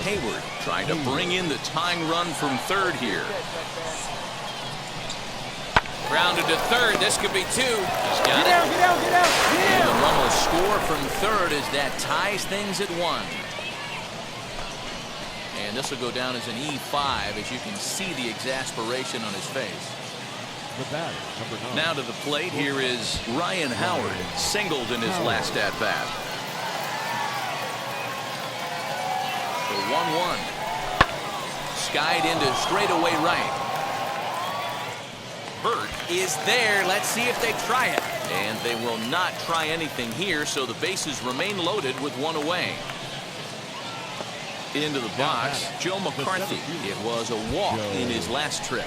Hayward trying to bring in the tying run from third here. Grounded to third. This could be two. He's got it. Get out. And the run will score from third as that ties things at 1. And this will go down as an E5 as you can see the exasperation on his face. Now to the plate, here is Ryan Howard, singled in his last at-bat. The 1-1. Skied into straightaway right. Burt is there. Let's see if they try it. And they will not try anything here, so the bases remain loaded with 1 away. Into the box, Joe McCarthy. It was a walk in his last trip.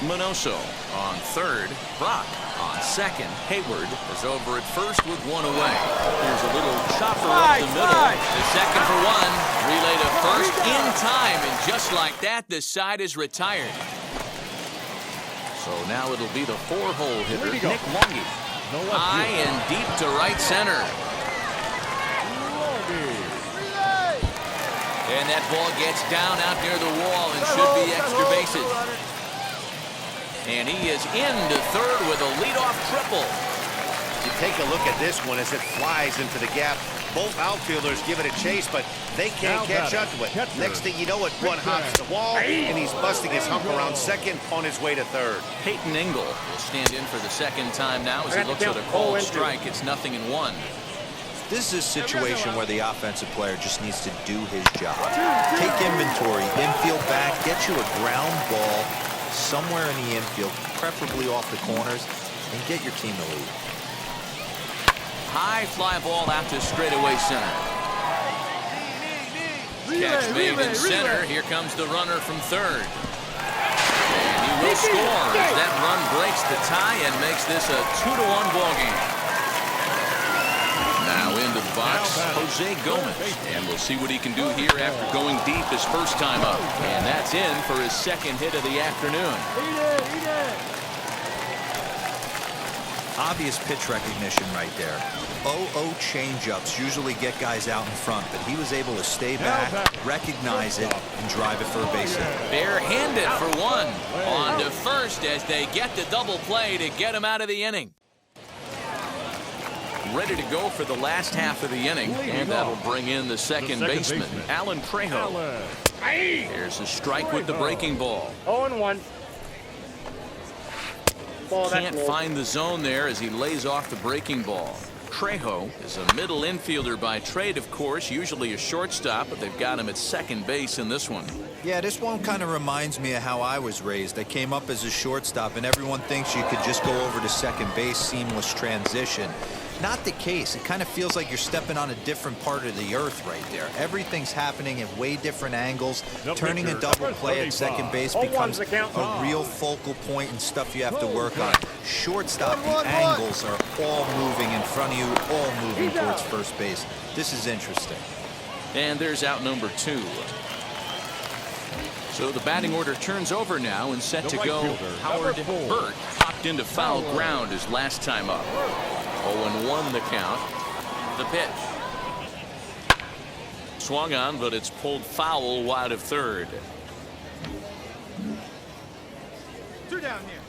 Minoso on third. Brock on second. Hayward is over at first with 1 away. Here's a little chopper up the middle. The second for 1. Relay to first in time. And just like that, the side is retired. So now it'll be the 4-hole hitter, Nick Longy. High and deep to right center. And that ball gets down out near the wall and should be extra bases. And he is into third with a leadoff triple. You take a look at this one as it flies into the gap. Both outfielders give it a chase, but they can't catch up to it. Next thing you know it, one hops the wall, and he's busting his hump around second on his way to third. Peyton Engel will stand in for the second time now as he looks at a called strike. It's 0-1. This is a situation where the offensive player just needs to do his job. Take inventory, infield back, get you a ground ball somewhere in the infield, preferably off the corners, and get your team the lead. High fly ball out to straightaway center. Catch made in center. Here comes the runner from third. And he will score as that run breaks the tie and makes this a 2-1 ball game. Now into the box, Jose Gomez. And we'll see what he can do here after going deep his first time up. And that's in for his second hit of the afternoon. Obvious pitch recognition right there. 0-0 changeups usually get guys out in front, but he was able to stay back, recognize it, and drive it for a base hit. Barehanded for 1. On to first as they get the double play to get him out of the inning. Ready to go for the last half of the inning, and that'll bring in the second baseman, Alan Trejo. There's a strike with the breaking ball. 0-1. Can't find the zone there as he lays off the breaking ball. Trejo is a middle infielder by trade, of course, usually a shortstop, but they've got him at second base in this one. Yeah, this one kind of reminds me of how I was raised. I came up as a shortstop, and everyone thinks you could just go over to second base, seamless transition. Not the case. It kind of feels like you're stepping on a different part of the earth right there. Everything's happening at way different angles. Turning a double play at second base becomes a real focal point and stuff you have to work on. Shortstop, the angles are all moving in front of you, all moving towards first base. This is interesting. And there's out number 2. So the batting order turns over now and set to go. Howard Burt popped into foul ground his last time up. 0-1 the count. The pitch. Swung on, but it's pulled foul wide of third. 2 down here.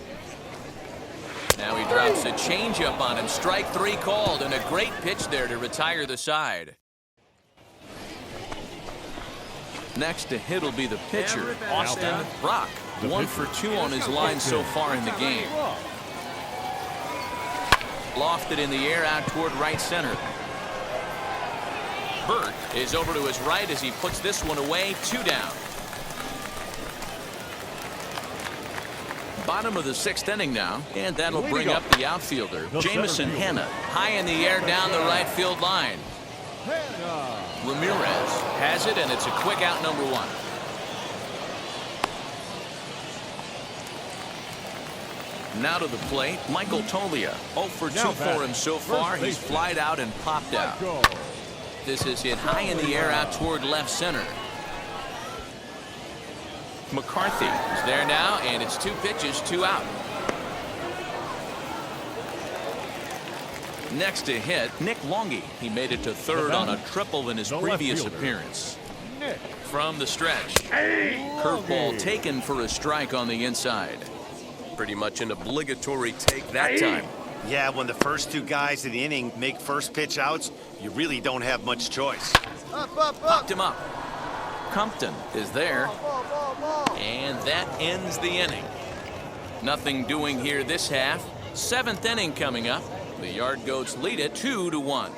Now he drops a changeup on him. Strike 3 called, and a great pitch there to retire the side. Next to hit will be the pitcher, Austin Brock. 1 for 2 on his line so far in the game. Lofted in the air out toward right center. Burt is over to his right as he puts this one away. 2 down. Bottom of the 6th inning now, and that'll bring up the outfielder, Jamison Hanna. High in the air down the right field line. Ramirez has it, and it's a quick out, number 1. Now to the plate, Michael Tolia. 0 for 2 for him so far. He's flied out and popped out. This is hit high in the air out toward left center. McCarthy is there now, and it's 2 pitches, 2 out. Next to hit, Nick Longy. He made it to third on a triple in his previous appearance. From the stretch. Curveball taken for a strike on the inside. Pretty much an obligatory take that time. Yeah, when the first two guys in the inning make first pitch outs, you really don't have much choice. Popped him up. Compton is there. And that ends the inning. Nothing doing here this half. 7th inning coming up. The Yard Goats lead it 2-1.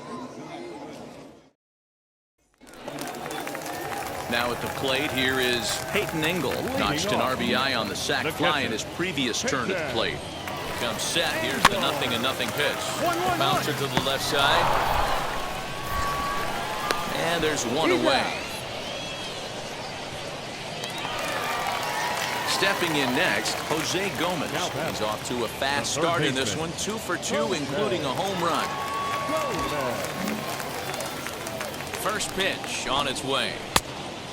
Now at the plate, here is Peyton Engel. Notched an RBI on the sac fly in his previous turn at the plate. Comes set. Here's the 0-0 pitch. Bouncer to the left side. And there's one away. Stepping in next, Jose Gomez. He's off to a fast start in this one. 2 for 2, including a home run. First pitch on its way.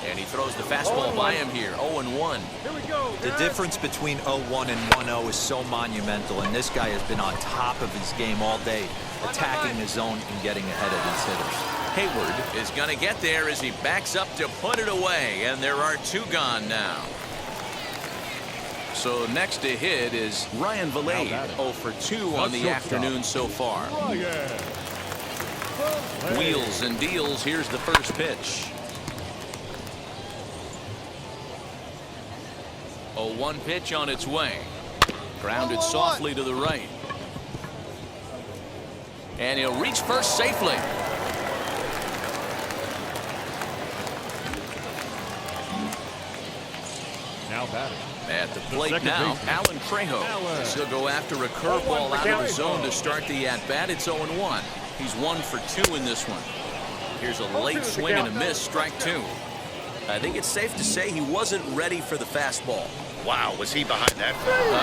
And he throws the fastball by him here. 0-1. The difference between 0-1 and 1-0 is so monumental, and this guy has been on top of his game all day, attacking his zone and getting ahead of his hitters. Hayward is going to get there as he backs up to put it away, and there are 2 gone now. So next to hit is Ryan Valade. 0 for 2 on the afternoon so far. Wheels and deals. Here's the first pitch. 0-1 pitch on its way. Grounded softly to the right. And he'll reach first safely. Now batting. At the plate now, Alan Trejo. He'll go after a curveball out of the zone to start the at-bat. It's 0-1. He's 1 for 2 in this one. Here's a late swing and a miss, strike 2. I think it's safe to say he wasn't ready for the fastball. Wow, was he behind that?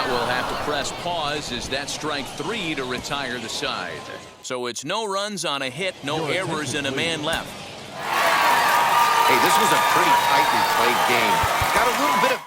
We'll have to press pause as that's strike 3 to retire the side. So it's no runs on a hit, no errors, and a man left. Hey, this was a pretty tightly played game. Got a little bit of...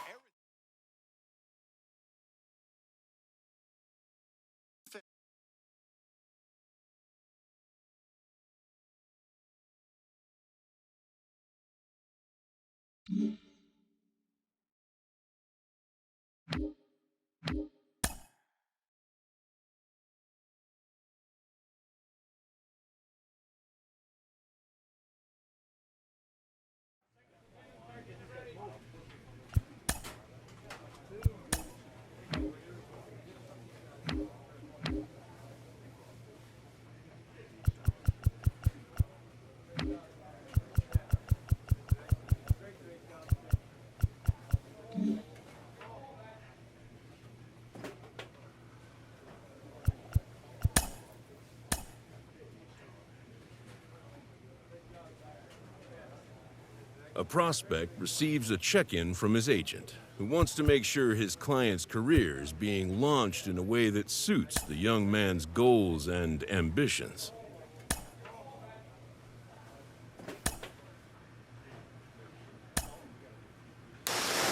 A prospect receives a check-in from his agent, who wants to make sure his client's career is being launched in a way that suits the young man's goals and ambitions.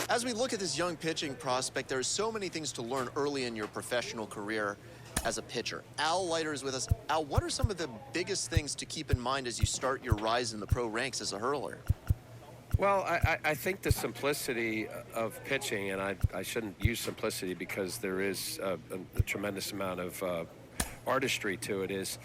As we look at this young pitching prospect, there are so many things to learn early in your professional career as a pitcher. Al Leiter is with us. Al, what are some of the biggest things to keep in mind as you start your rise in the pro ranks as a hurler? Well, I think the simplicity of pitching, and I shouldn't use simplicity because there is a tremendous amount of artistry to it,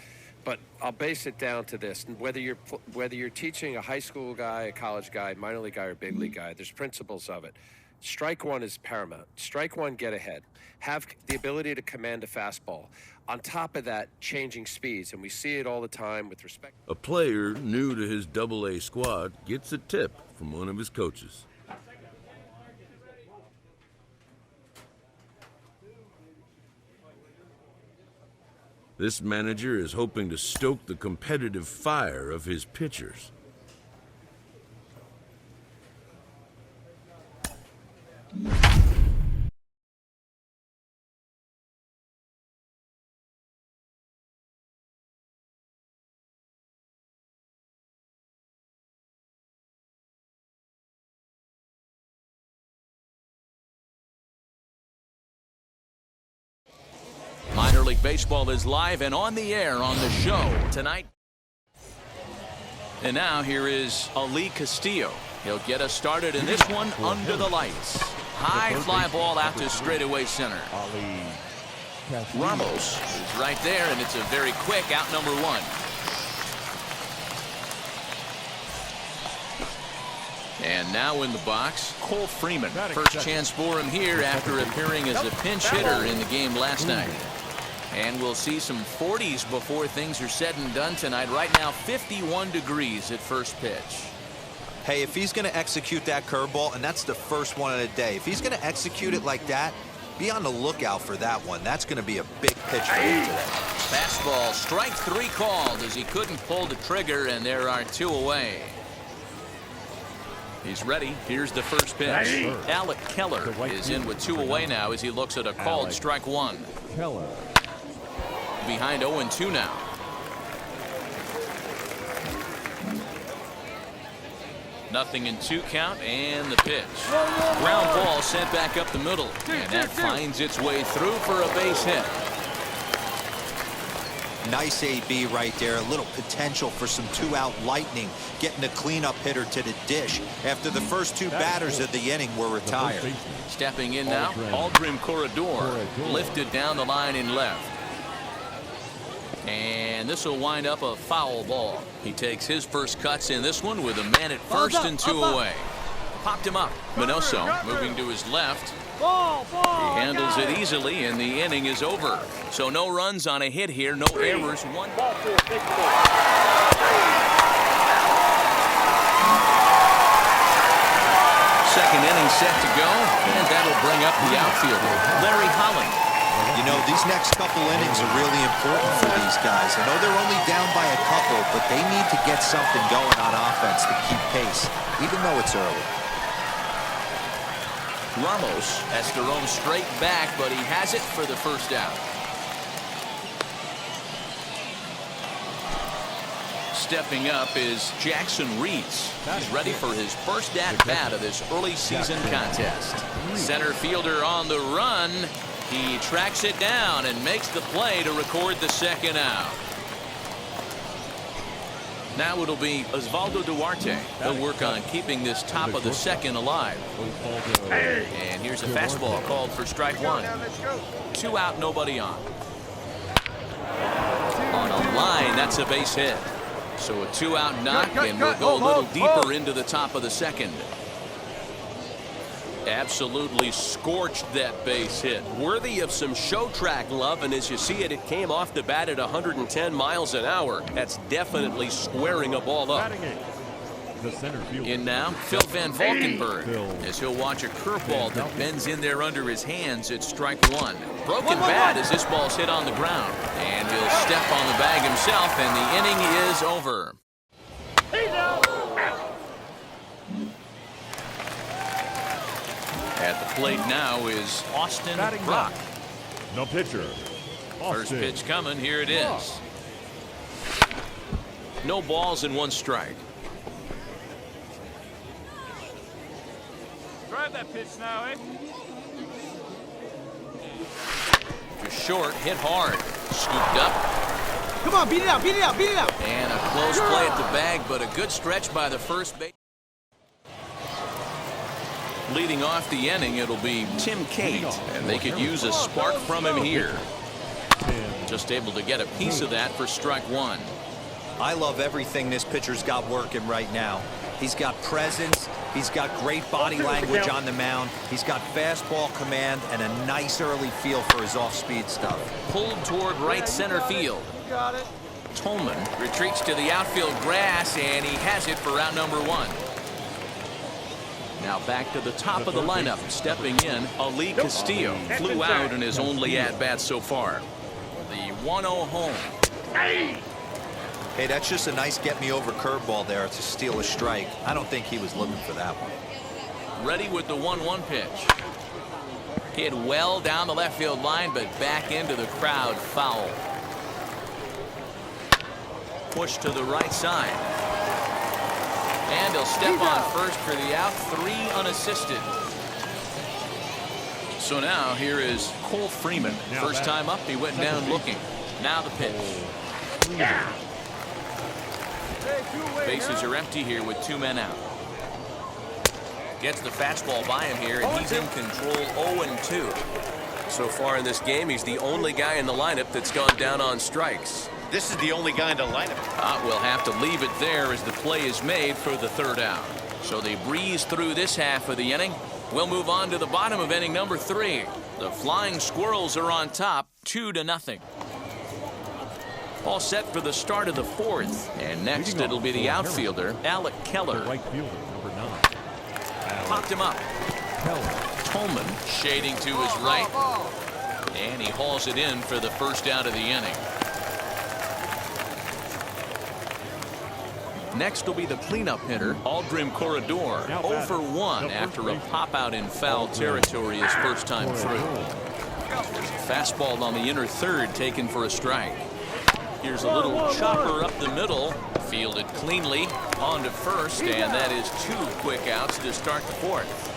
but I'll base it down to this. Whether you're teaching a high school guy, a college guy, minor league guy, or big league guy, there's principles of it. Strike one is paramount. Strike one, get ahead. Have the ability to command a fastball. On top of that, changing speeds, and we see it all the time with respect. A player new to his AA squad gets a tip from one of his coaches. This manager is hoping to stoke the competitive fire of his pitchers. Minor League Baseball is live and on the air on the show tonight. And now here is Ali Castillo. He'll get us started in this one under the lights. High fly ball out to straightaway center. Ramos is right there, and it's a very quick out number 1. And now in the box, Cole Freeman. First chance for him here after appearing as a pinch hitter in the game last night. And we'll see some 40s before things are said and done tonight. Right now, 51 degrees at first pitch. Hey, if he's going to execute that curveball, and that's the first one of the day, if he's going to execute it like that, be on the lookout for that one. That's going to be a big pitch for him today. Fastball, strike 3 called as he couldn't pull the trigger, and there are 2 away. He's ready. Here's the first pitch. Alec Keller is in with 2 away now as he looks at a called strike 1. Keller. Behind 0-2 now. Nothing in 2 count, and the pitch. Ground ball sent back up the middle, and that finds its way through for a base hit. Nice AB right there. A little potential for some 2-out lightning, getting a cleanup hitter to the dish after the first 2 batters of the inning were retired. Stepping in now, Aldrin Corredor lifted down the line in left. And this will wind up a foul ball. He takes his first cuts in this one with a man at first and 2 away. Popped him up. Minoso moving to his left. He handles it easily, and the inning is over. So no runs on a hit here, no errors. 1 ball. Second inning set to go, and that'll bring up the outfielder, Larry Holland. You know, these next couple innings are really important for these guys. I know they're only down by a couple, but they need to get something going on offense to keep pace, even though it's early. Ramos has to roam straight back, but he has it for the first out. Stepping up is Jackson Reeds. He's ready for his first at-bat of this early season contest. Center fielder on the run. He tracks it down and makes the play to record the second out. Now it'll be Osvaldo Duarte. He'll work on keeping this top of the second alive. And here's a fastball called for strike 1. 2 out, nobody on. On a line, that's a base hit. So a 2-out knock, and we'll go a little deeper into the top of the second. Absolutely scorched that base hit. Worthy of some show track love, and as you see it, it came off the bat at 110 miles an hour. That's definitely squaring a ball up. In now, Phil Van Valkenburg, as he'll watch a curveball that bends in there under his hands at strike 1. Broken bat as this ball's hit on the ground. And he'll step on the bag himself, and the inning is over. At the plate now is Austin Brock. No pitcher. First pitch coming. Here it is. No balls and 1 strike. Drive that pitch now, eh? Just short, hit hard. Scooped up. Come on, beat it out, beat it out, beat it out. And a close play at the bag, but a good stretch by the first base. Leading off the inning, it'll be Tim Cate, and they could use a spark from him here. Just able to get a piece of that for strike 1. I love everything this pitcher's got working right now. He's got presence. He's got great body language on the mound. He's got fastball command and a nice early feel for his off-speed stuff. Pulled toward right center field. Got it. Tolman retreats to the outfield grass, and he has it for out number 1. Now back to the top of the lineup. Stepping in, Ali Castillo flew out in his only at-bat so far. The 1-0 home. Hey, that's just a nice get-me-over curveball there to steal a strike. I don't think he was looking for that one. Ready with the 1-1 pitch. Hit well down the left field line, but back into the crowd, foul. Push to the right side. And he'll step on first for the out, 3 unassisted. So now here is Cole Freeman. First time up, he went down looking. Now the pitch. Bases are empty here with 2 men out. Gets the fastball by him here, and he's in control 0-2. So far in this game, he's the only guy in the lineup that's gone down on strikes. This is the only guy in the lineup. We'll have to leave it there as the play is made for the third out. So they breeze through this half of the inning. We'll move on to the bottom of inning number 3. The Flying Squirrels are on top, 2-0. All set for the start of the fourth. And next it'll be the outfielder, Alec Keller. Right fielder, number 9. Popped him up. Tolman shading to his right. And he hauls it in for the first out of the inning. Next will be the cleanup hitter, Aldrin Corredor, 0 for 1 after a pop out in foul territory his first time through. Fastball on the inner third taken for a strike. Here's a little chopper up the middle, fielded cleanly on to first, and that is 2 quick outs to start the fourth.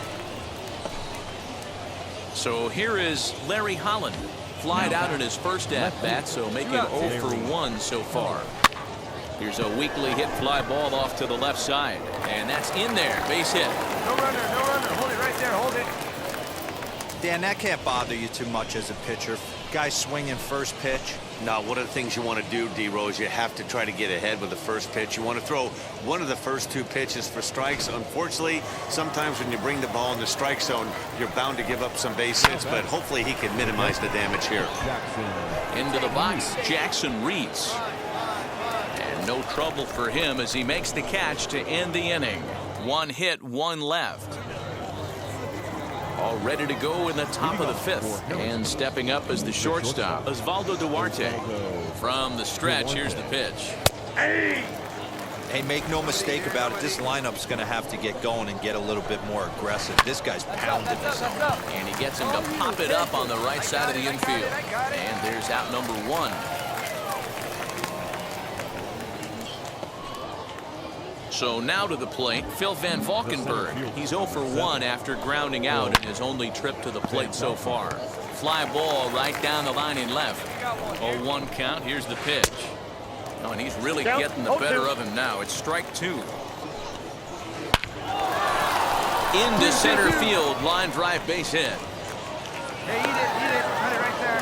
So here is Larry Holland, flied out in his first at-bat, so making 0 for 1 so far. Here's a weakly hit fly ball off to the left side, and that's in there, base hit. No runner, no runner. Hold it right there, hold it. Dan, that can't bother you too much as a pitcher. Guy swinging first pitch. Now, one of the things you want to do, D-Rose, you have to try to get ahead with the first pitch. You want to throw one of the first 2 pitches for strikes. Unfortunately, sometimes when you bring the ball in the strike zone, you're bound to give up some base hits, but hopefully he can minimize the damage here. Into the box, Jackson Reeds. And no trouble for him as he makes the catch to end the inning. 1 hit, 1 left. All ready to go in the top of the 5th. And stepping up as the shortstop, Osvaldo Duarte. From the stretch, here's the pitch. Hey, make no mistake about it. This lineup's going to have to get going and get a little bit more aggressive. This guy's pounding this. And he gets him to pop it up on the right side of the infield. And there's out number 1. So now to the plate, Phil Van Valkenburg. He's 0 for 1 after grounding out in his only trip to the plate so far. Fly ball right down the line in left. 0-1 count. Here's the pitch. Oh, and he's really getting the better of him now. It's strike 2. Into center field, line drive base hit. Hey, eat it. Got it right there.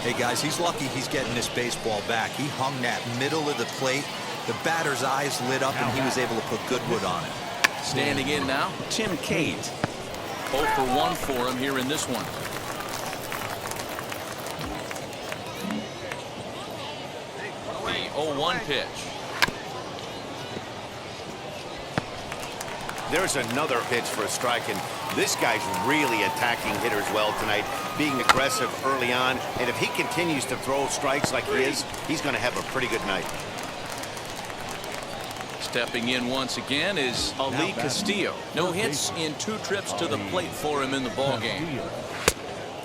Hey, guys, he's lucky he's getting this baseball back. He hung that middle of the plate. The batter's eyes lit up, and he was able to put good wood on it. Standing in now, Tim Cate. 0 for 1 for him here in this one. The 0-1 pitch. There's another pitch for a strike, and this guy's really attacking hitters well tonight, being aggressive early on, and if he continues to throw strikes like he is, he's going to have a pretty good night. Stepping in once again is Ali Castillo. No hits in 2 trips to the plate for him in the ballgame.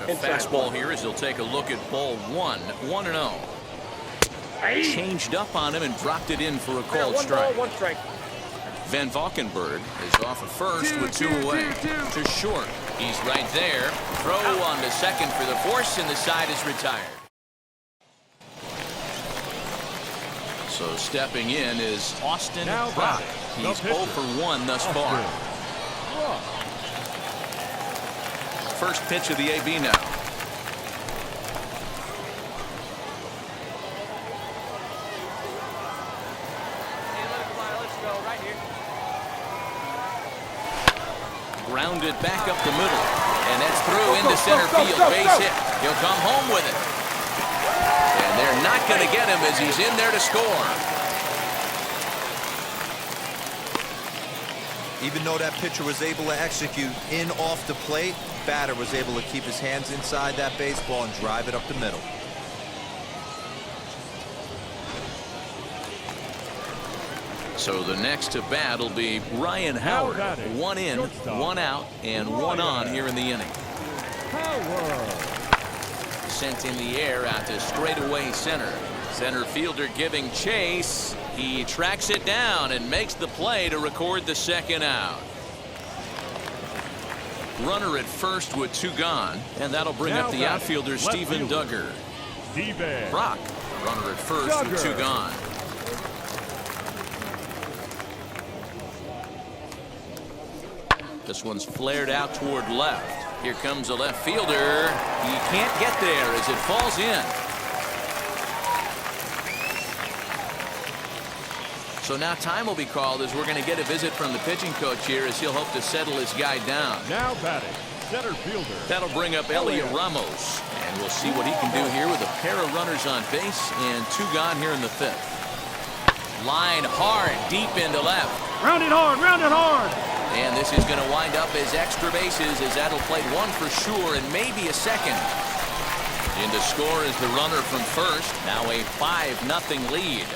The fastball here as he'll take a look at ball 1, 1-0. Changed up on him and dropped it in for a called strike. Van Valkenburg is off of first with 2 away. To short. He's right there. Throw on to second for the force, and the side is retired. So stepping in is Austin Brock. He's 0 for 1 thus far. First pitch of the AB now. Grounded back up the middle, and that's through into center field. Base hit. He'll come home with it. And they're not going to get him as he's in there to score. Even though that pitcher was able to execute in off the plate, batter was able to keep his hands inside that baseball and drive it up the middle. So the next to bat will be Ryan Howard. 1 in, 1 out, and 1 on here in the inning. Sent in the air out to straightaway center. Center fielder giving chase. He tracks it down and makes the play to record the second out. Runner at first with 2 gone, and that'll bring up the outfielder Steven Duggar. Brock, runner at first with 2 gone. This one's flared out toward left. Here comes a left fielder. He can't get there as it falls in. So now time will be called as we're going to get a visit from the pitching coach here as he'll hope to settle his guy down. Now batting, center fielder. That'll bring up Elliot Ramos. And we'll see what he can do here with a pair of runners on base and 2 gone here in the 5th. Line hard, deep into left. Round it hard, round it hard. And this is going to wind up as extra bases as that'll play 1 for sure and maybe a second. In to score is the runner from first. Now a 5-0 lead.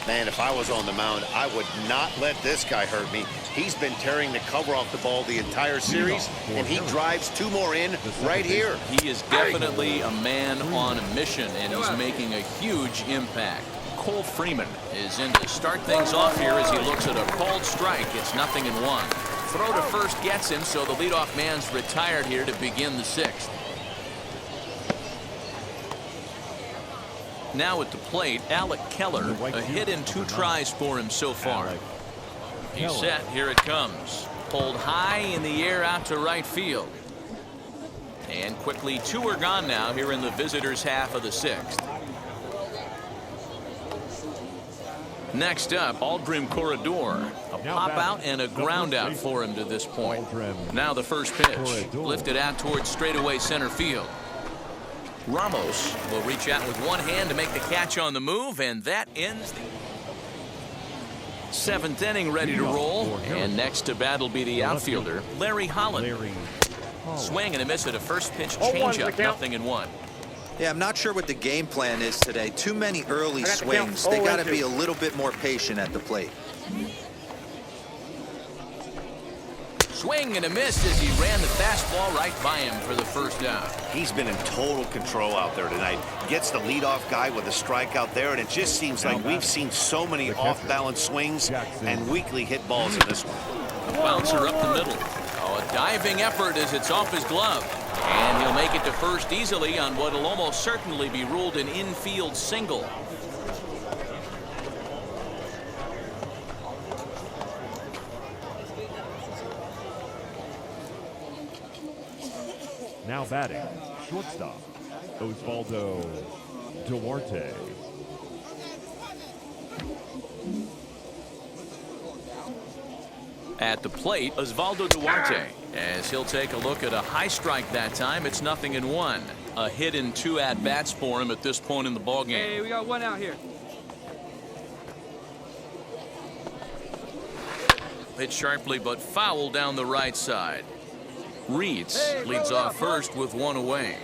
Man, if I was on the mound, I would not let this guy hurt me. He's been tearing the cover off the ball the entire series, and he drives 2 more in right here. He is definitely a man on a mission, and he's making a huge impact. Cole Freeman is in to start things off here as he looks at a called strike. It's 0-1. Throw to first gets him, so the leadoff man's retired here to begin the 6th. Now at the plate, Alec Keller. A hit in 2 tries for him so far. He's set. Here it comes. Pulled high in the air out to right field. And quickly 2 are gone now here in the visitors' half of the 6th. Next up, Aldrin Corredor. A pop out and a ground out for him to this point. Now the first pitch. Lifted out towards straightaway center field. Ramos will reach out with one hand to make the catch on the move, and that ends the 7th inning, ready to roll. And next to bat will be the outfielder, Larry Holland. Swing and a miss at a first pitch changeup, 0-1. Yeah, I'm not sure what the game plan is today. Too many early swings. They got to be a little bit more patient at the plate. Swing and a miss as he ran the fastball right by him for the first down. He's been in total control out there tonight. Gets the leadoff guy with a strikeout there, and it just seems like we've seen so many off-balance swings and weakly hit balls in this one. A bouncer up the middle. Oh, a diving effort as it's off his glove. And he'll make it to first easily on what will almost certainly be ruled an infield single. Now batting, shortstop, Osvaldo Duarte. At the plate, Osvaldo Duarte, as he'll take a look at a high strike that time. It's 0-1. A hit in 2 at-bats for him at this point in the ballgame. Hey, we got 1 out here. Hit sharply but foul down the right side. Reeds leads off first with 1 away.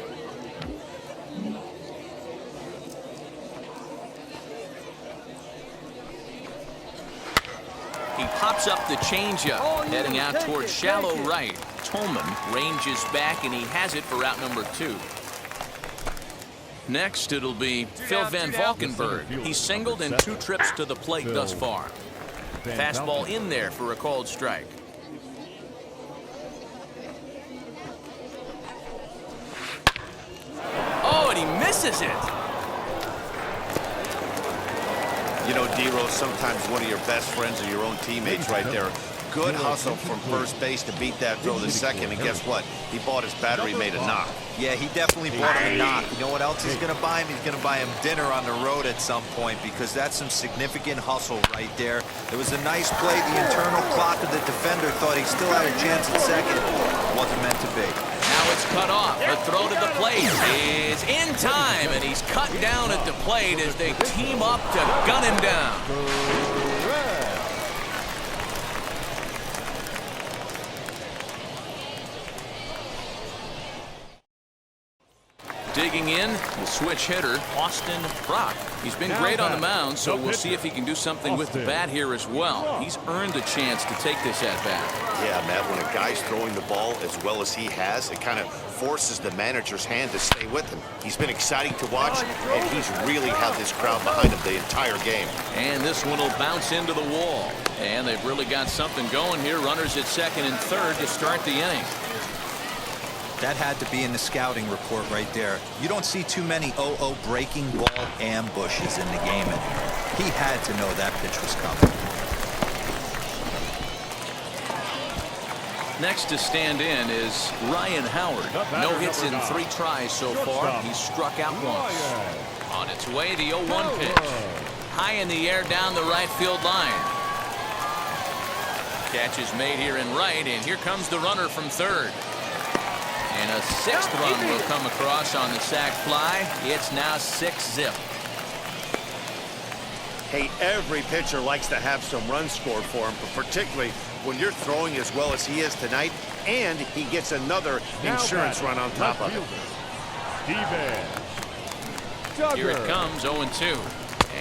He pops up the changeup, heading out towards shallow right. Tolman ranges back, and he has it for out number 2. Next, it'll be Phil Van Valkenburg. He's singled in 2 trips to the plate thus far. Fastball in there for a called strike. Oh, and he misses it. You know, D-Rose, sometimes one of your best friends are your own teammates right there. Good hustle from first base to beat that throw to second, and guess what? He bought his battery made a knock. Yeah, he definitely bought him a knock. You know what else he's going to buy him? He's going to buy him dinner on the road at some point, because that's some significant hustle right there. It was a nice play. The internal clock of the defender thought he still had a chance at second. Wasn't meant to be. Now it's cut off. The throw to the plate is in time, and he's cut down at the plate as they team up to gun him down. Digging in, the switch hitter, Austin Brock. He's been great on the mound, so we'll see if he can do something with the bat here as well. He's earned a chance to take this at bat. Yeah, Matt, when a guy's throwing the ball as well as he has, it kind of forces the manager's hand to stay with him. He's been exciting to watch, and he's really had this crowd behind him the entire game. And this one will bounce into the wall. And they've really got something going here. Runners at second and third to start the inning. That had to be in the scouting report right there. You don't see too many 0-0 breaking ball ambushes in the game anymore. He had to know that pitch was coming. Next to stand in is Ryan Howard. No hits in 3 tries so far. He struck out once. On its way, the 0-1 pitch. High in the air down the right field line. Catch is made here in right, and here comes the runner from third. And a 6th run will come across on the sac fly. It's now 6-zip. Hey, every pitcher likes to have some runs scored for him, but particularly when you're throwing as well as he is tonight, and he gets another insurance run on top of it. Here it comes, 0-2.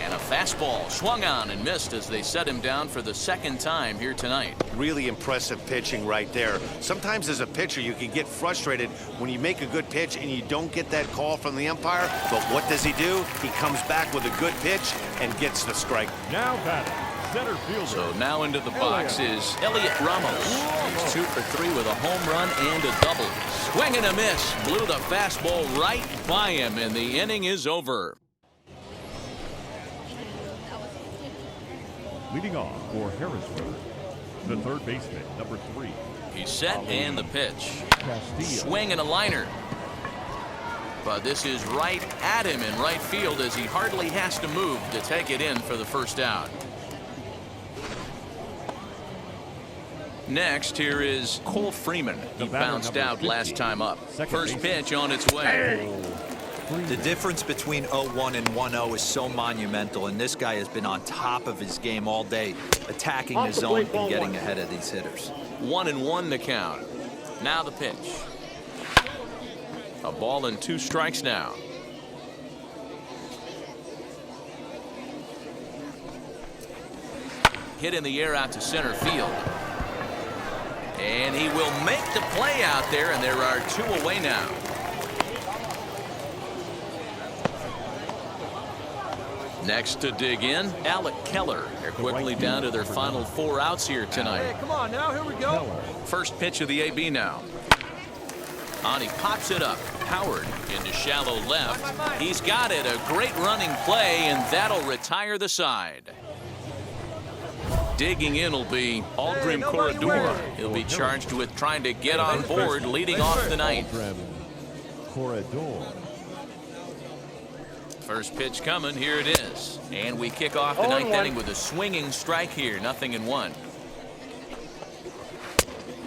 And a fastball swung on and missed as they set him down for the 2nd time here tonight. Really impressive pitching right there. Sometimes as a pitcher, you can get frustrated when you make a good pitch and you don't get that call from the umpire. But what does he do? He comes back with a good pitch and gets the strike. Now batting, center fielder. So now into the box is Elliot Ramos. He's 2 for 3 with a home run and a double. Swing and a miss. Blew the fastball right by him, and the inning is over. Leading off for Harrisburg, the third baseman, number 3. He's set and the pitch. Castillo. Swing and a liner. But this is right at him in right field as he hardly has to move to take it in for the first out. Next, here is Cole Freeman. He bounced out last time up. First pitch on its way. The difference between 0-1 and 1-0 is so monumental, and this guy has been on top of his game all day, attacking the zone and getting ahead of these hitters. 1-1 the count. Now the pitch. A ball and 2 strikes now. Hit in the air out to center field. And he will make the play out there, and there are 2 away now. Next to dig in, Alec Keller. They're quickly down to their final 4 outs here tonight. Hey, come on now, here we go. First pitch of the AB now. On, he pops it up. Howard into shallow left. He's got it. A great running play, and that'll retire the side. Digging in will be Aldrin Corredor. He'll be charged with trying to get on board, leading off the ninth. Corredor. First pitch coming, here it is. And we kick off the 9th inning with a swinging strike here, 0-1.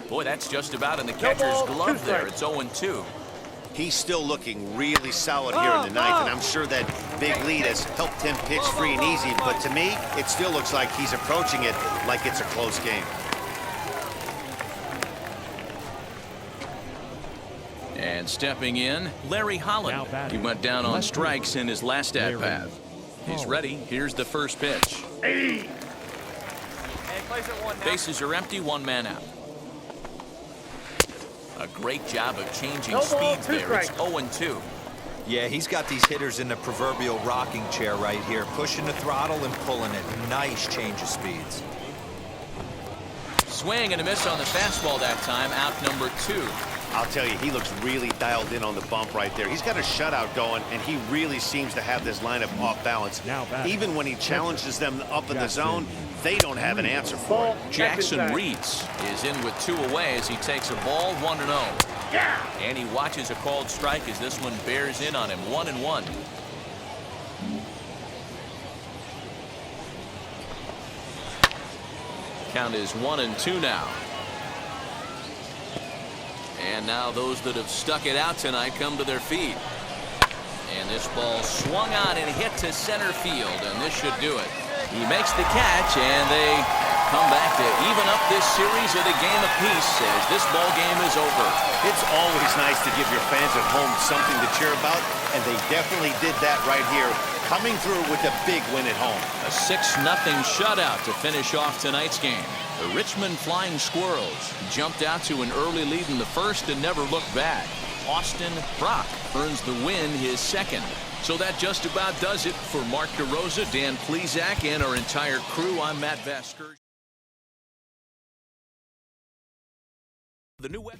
Boy, that's just about in the catcher's glove there. It's 0-2. He's still looking really solid here in the 9th, and I'm sure that big lead has helped him pitch free and easy, but to me, it still looks like he's approaching it like it's a close game. And stepping in, Larry Holland. He went down on strikes in his last at-bat. He's ready. Here's the first pitch. Bases are empty, 1 man out. A great job of changing speeds there. It's 0-2. Yeah, he's got these hitters in the proverbial rocking chair right here, pushing the throttle and pulling it. Nice change of speeds. Swing and a miss on the fastball that time, out number 2. I'll tell you, he looks really dialed in on the bump right there. He's got a shutout going, and he really seems to have this lineup off balance. Even when he challenges them up in the zone, they don't have an answer for it. Jackson Reeds is in with 2 away as he takes a ball, 1-0. And he watches a called strike as this one bears in on him, 1-1. Count is 1-2 now. And now those that have stuck it out tonight come to their feet. And this ball swung on and hit to center field, and this should do it. He makes the catch, and they come back to even up this series at a game apiece as this ball game is over. It's always nice to give your fans at home something to cheer about, and they definitely did that right here, coming through with a big win at home. A 6-0 shutout to finish off tonight's game. The Richmond Flying Squirrels jumped out to an early lead in the first and never looked back. Austin Brock earns the win, his 2nd. So that just about does it for Mark DeRosa, Dan Plesac, and our entire crew. I'm Matt Vasker. The new web